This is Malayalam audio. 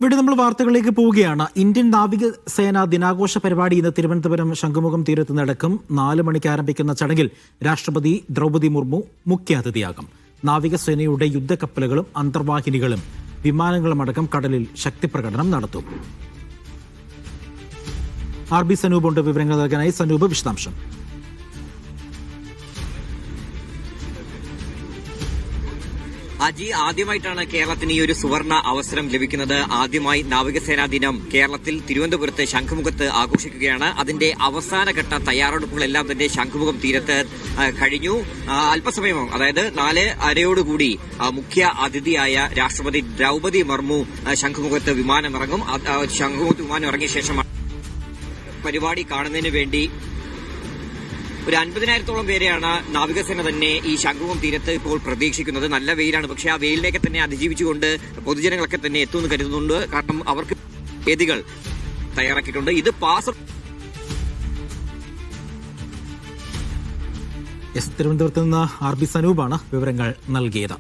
ഇവിടെ നമ്മൾ വാർത്തകളിലേക്ക് പോവുകയാണ്. ഇന്ത്യൻ നാവികസേന ദിനാഘോഷ പരിപാടി ഇന്ന് തിരുവനന്തപുരം ശംഖുമുഖം തീരത്ത് നടക്കും. 4 മണിക്ക് ആരംഭിക്കുന്ന ചടങ്ങിൽ രാഷ്ട്രപതി ദ്രൗപദി മുർമു മുഖ്യാതിഥിയാകും. നാവികസേനയുടെ യുദ്ധക്കപ്പലുകളും അന്തർവാഹിനികളും വിമാനങ്ങളുമടക്കം കടലിൽ ശക്തിപ്രകടനം നടത്തും. RB സനൂപ് ഉണ്ട് വിവരങ്ങൾ നൽകാനായി. സനൂപ്, വിശദാംശം. അജി, ആദ്യമായിട്ടാണ് കേരളത്തിന് ഈ ഒരു സുവർണ അവസരം ലഭിക്കുന്നത്. ആദ്യമായി നാവികസേനാ ദിനം കേരളത്തിൽ തിരുവനന്തപുരത്ത് ശംഖുമുഖത്ത് ആഘോഷിക്കുകയാണ്. അതിന്റെ അവസാനഘട്ട തയ്യാറെടുപ്പുകളെല്ലാം തന്നെ ശംഖുമുഖം തീരത്ത് കഴിഞ്ഞു. അല്പസമയം, അതായത് 4:30 മുഖ്യ അതിഥിയായ രാഷ്ട്രപതി ദ്രൗപദി മുർമു ശംഖുമുഖത്ത് വിമാനമിറങ്ങും. ശംഖുമുഖത്ത് വിമാനം ഇറങ്ങിയ ശേഷം പരിപാടി കാണുന്നതിന് വേണ്ടി ഒരു 50,000-ഓളം പേരെയാണ് നാവികസേന തന്നെ ഈ ശംഖുമുഖം തീരത്ത് ഇപ്പോൾ പ്രതീക്ഷിക്കുന്നത്. നല്ല വെയിലാണ്, പക്ഷേ ആ വെയിലിനെയൊക്കെ തന്നെ അതിജീവിച്ചുകൊണ്ട് പൊതുജനങ്ങളൊക്കെ തന്നെ എത്തുമെന്ന് കരുതുന്നുണ്ട്. കാരണം അവർക്ക് വേദികൾ തയ്യാറാക്കിയിട്ടുണ്ട്. ഇത് തിരുവനന്തപുരത്ത് നിന്ന് RB സനൂപാണ് വിവരങ്ങൾ നൽകിയത്.